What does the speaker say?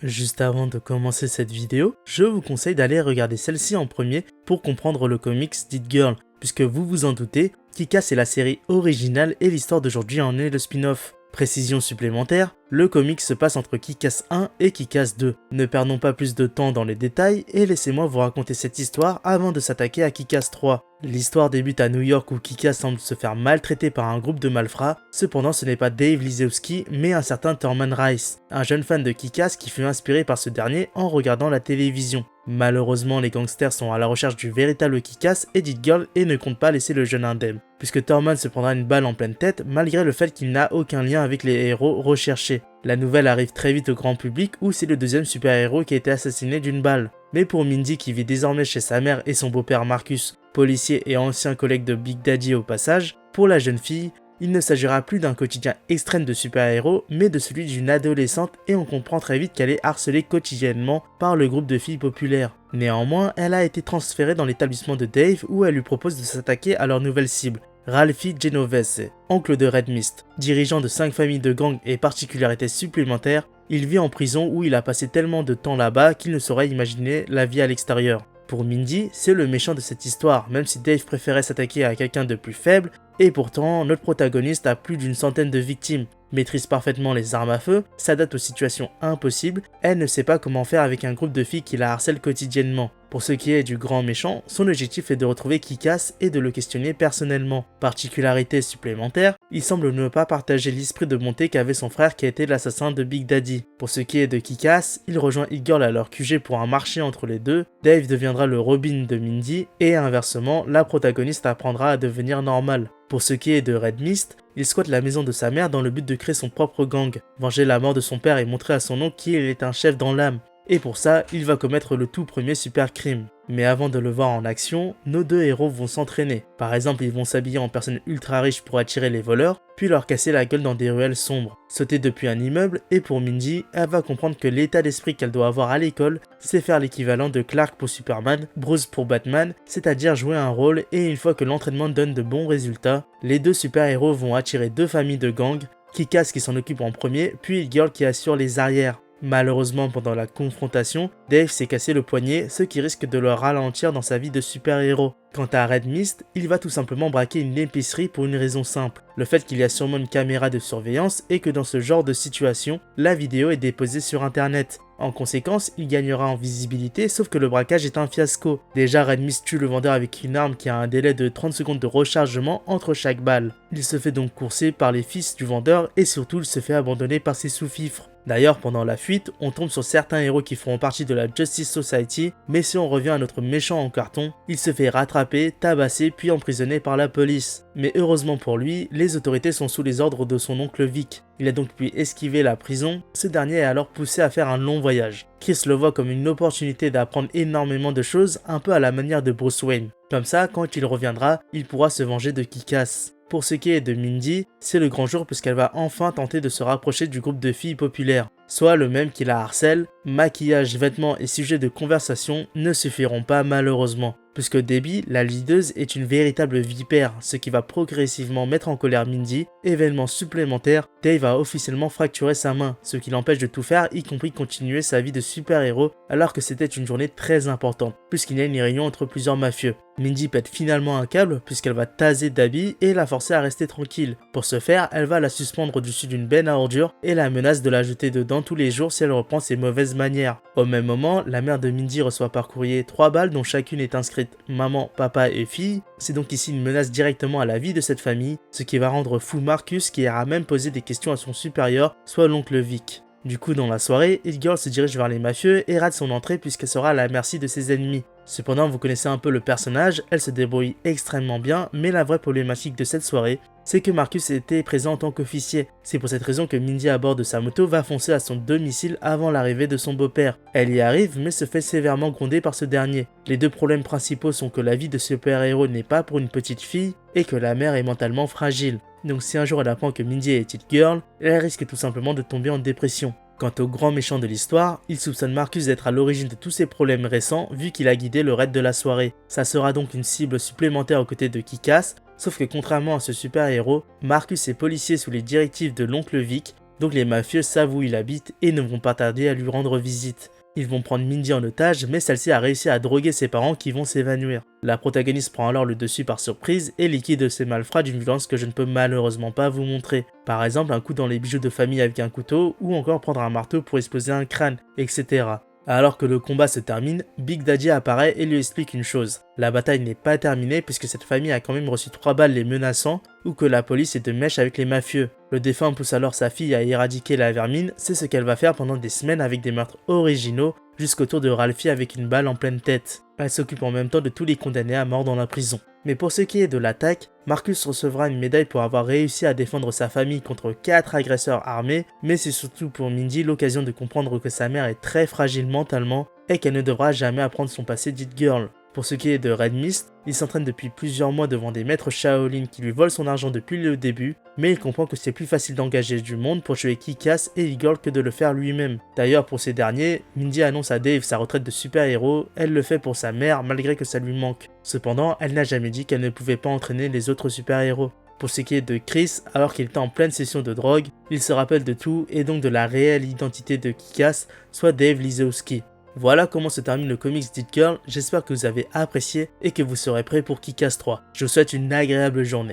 Juste avant de commencer cette vidéo, je vous conseille d'aller regarder celle-ci en premier pour comprendre le comics d'Hit Girl, puisque vous vous en doutez, Kick-Ass est la série originale et l'histoire d'aujourd'hui en est le spin-off. Précision supplémentaire, le comic se passe entre Kick-Ass 1 et Kick-Ass 2. Ne perdons pas plus de temps dans les détails et laissez-moi vous raconter cette histoire avant de s'attaquer à Kick-Ass 3. L'histoire débute à New York où Kick-Ass semble se faire maltraiter par un groupe de malfrats, cependant ce n'est pas Dave Lisowski mais un certain Thurman Rice, un jeune fan de Kick-Ass qui fut inspiré par ce dernier en regardant la télévision. Malheureusement, les gangsters sont à la recherche du véritable Kick-Ass et Hit Girl et ne comptent pas laisser le jeune indemne, puisque Thurman se prendra une balle en pleine tête malgré le fait qu'il n'a aucun lien avec les héros recherchés. La nouvelle arrive très vite au grand public où c'est le deuxième super-héros qui a été assassiné d'une balle. Mais pour Mindy qui vit désormais chez sa mère et son beau-père Marcus, policier et ancien collègue de Big Daddy au passage, pour la jeune fille, il ne s'agira plus d'un quotidien extrême de super-héros, mais de celui d'une adolescente et on comprend très vite qu'elle est harcelée quotidiennement par le groupe de filles populaires. Néanmoins, elle a été transférée dans l'établissement de Dave où elle lui propose de s'attaquer à leur nouvelle cible, Ralphie Genovese, oncle de Red Mist. Dirigeant de 5 familles de gangs et particularités supplémentaires, il vit en prison où il a passé tellement de temps là-bas qu'il ne saurait imaginer la vie à l'extérieur. Pour Mindy, c'est le méchant de cette histoire, même si Dave préférait s'attaquer à quelqu'un de plus faible, et pourtant, notre protagoniste a plus d'une centaine de victimes, maîtrise parfaitement les armes à feu, s'adapte aux situations impossibles, elle ne sait pas comment faire avec un groupe de filles qui la harcèlent quotidiennement. Pour ce qui est du grand méchant, son objectif est de retrouver Kick-Ass et de le questionner personnellement. Particularité supplémentaire, il semble ne pas partager l'esprit de bonté qu'avait son frère qui a été l'assassin de Big Daddy. Pour ce qui est de Kick-Ass, il rejoint Hit Girl à leur QG pour un marché entre les deux, Dave deviendra le Robin de Mindy et inversement, la protagoniste apprendra à devenir normale. Pour ce qui est de Red Mist, il squatte la maison de sa mère dans le but de créer son propre gang, venger la mort de son père et montrer à son oncle qu'il est un chef dans l'âme. Et pour ça, il va commettre le tout premier super crime. Mais avant de le voir en action, nos deux héros vont s'entraîner. Par exemple, ils vont s'habiller en personnes ultra riches pour attirer les voleurs, puis leur casser la gueule dans des ruelles sombres, sauter depuis un immeuble, et pour Mindy, elle va comprendre que l'état d'esprit qu'elle doit avoir à l'école, c'est faire l'équivalent de Clark pour Superman, Bruce pour Batman, c'est-à-dire jouer un rôle, et une fois que l'entraînement donne de bons résultats, les deux super-héros vont attirer deux familles de gangs, Kick-Ass qui s'en occupe en premier, puis Hit Girl qui assure les arrières. Malheureusement, pendant la confrontation, Dave s'est cassé le poignet, ce qui risque de le ralentir dans sa vie de super-héros. Quant à Red Mist, il va tout simplement braquer une épicerie pour une raison simple, le fait qu'il y a sûrement une caméra de surveillance et que dans ce genre de situation, la vidéo est déposée sur internet. En conséquence, il gagnera en visibilité, sauf que le braquage est un fiasco. Déjà, Red Mist tue le vendeur avec une arme qui a un délai de 30 secondes de rechargement entre chaque balle. Il se fait donc courser par les fils du vendeur et surtout il se fait abandonner par ses sous-fifres. D'ailleurs, pendant la fuite, on tombe sur certains héros qui feront partie de la Justice Society, mais si on revient à notre méchant en carton, il se fait rattraper, tabasser puis emprisonné par la police. Mais heureusement pour lui, les autorités sont sous les ordres de son oncle Vic. Il a donc pu esquiver la prison, ce dernier est alors poussé à faire un long voyage. Chris le voit comme une opportunité d'apprendre énormément de choses, un peu à la manière de Bruce Wayne. Comme ça, quand il reviendra, il pourra se venger de Kick-Ass. Pour ce qui est de Mindy, c'est le grand jour puisqu'elle va enfin tenter de se rapprocher du groupe de filles populaires. Soit le même qui la harcèle, maquillage, vêtements et sujets de conversation ne suffiront pas malheureusement. Puisque Debbie, la leaduse, est une véritable vipère, ce qui va progressivement mettre en colère Mindy. Événement supplémentaire, Dave va officiellement fracturer sa main, ce qui l'empêche de tout faire, y compris continuer sa vie de super-héros, alors que c'était une journée très importante, puisqu'il y a une réunion entre plusieurs mafieux. Mindy pète finalement un câble, puisqu'elle va taser Debbie et la forcer à rester tranquille. Pour ce faire, elle va la suspendre au-dessus d'une benne à ordures et la menace de la jeter dedans tous les jours si elle reprend ses mauvaises manières. Au même moment, la mère de Mindy reçoit par courrier 3 balles dont chacune est inscrite maman, papa et fille. C'est donc ici une menace directement à la vie de cette famille, ce qui va rendre fou Marcus qui ira même poser des questions à son supérieur, soit l'oncle Vic. Du coup, dans la soirée, Hit Girl se dirige vers les mafieux et rate son entrée puisqu'elle sera à la merci de ses ennemis. Cependant, vous connaissez un peu le personnage, elle se débrouille extrêmement bien, mais la vraie problématique de cette soirée, c'est que Marcus était présent en tant qu'officier. C'est pour cette raison que Mindy à bord de sa moto va foncer à son domicile avant l'arrivée de son beau-père. Elle y arrive mais se fait sévèrement gronder par ce dernier. Les deux problèmes principaux sont que la vie de super-héros n'est pas pour une petite fille et que la mère est mentalement fragile. Donc si un jour elle apprend que Mindy est Hit Girl, elle risque tout simplement de tomber en dépression. Quant au grand méchant de l'histoire, il soupçonne Marcus d'être à l'origine de tous ces problèmes récents vu qu'il a guidé le raid de la soirée. Ça sera donc une cible supplémentaire aux côtés de Kick-Ass, sauf que contrairement à ce super-héros, Marcus est policier sous les directives de l'oncle Vic donc les mafieux savent où il habite et ne vont pas tarder à lui rendre visite. Ils vont prendre Mindy en otage, mais celle-ci a réussi à droguer ses parents qui vont s'évanouir. La protagoniste prend alors le dessus par surprise et liquide ses malfrats d'une violence que je ne peux malheureusement pas vous montrer. Par exemple un coup dans les bijoux de famille avec un couteau, ou encore prendre un marteau pour exploser un crâne, etc. Alors que le combat se termine, Big Daddy apparaît et lui explique une chose. La bataille n'est pas terminée puisque cette famille a quand même reçu 3 balles les menaçant ou que la police est de mèche avec les mafieux. Le défunt pousse alors sa fille à éradiquer la vermine, c'est ce qu'elle va faire pendant des semaines avec des meurtres originaux jusqu'au tour de Ralphie avec une balle en pleine tête. Elle s'occupe en même temps de tous les condamnés à mort dans la prison. Mais pour ce qui est de l'attaque, Marcus recevra une médaille pour avoir réussi à défendre sa famille contre 4 agresseurs armés, mais c'est surtout pour Mindy l'occasion de comprendre que sa mère est très fragile mentalement et qu'elle ne devra jamais apprendre son passé d'Hit Girl. Pour ce qui est de Red Mist, il s'entraîne depuis plusieurs mois devant des maîtres Shaolin qui lui volent son argent depuis le début, mais il comprend que c'est plus facile d'engager du monde pour tuer Kick-Ass et Hit-Girl que de le faire lui-même. D'ailleurs pour ces derniers, Mindy annonce à Dave sa retraite de super-héros, elle le fait pour sa mère malgré que ça lui manque. Cependant, elle n'a jamais dit qu'elle ne pouvait pas entraîner les autres super-héros. Pour ce qui est de Chris, alors qu'il est en pleine session de drogue, il se rappelle de tout et donc de la réelle identité de Kick-Ass, soit Dave Lizowski. Voilà comment se termine le comics d'Hit Girl, j'espère que vous avez apprécié et que vous serez prêts pour Kick-Ass 3. Je vous souhaite une agréable journée.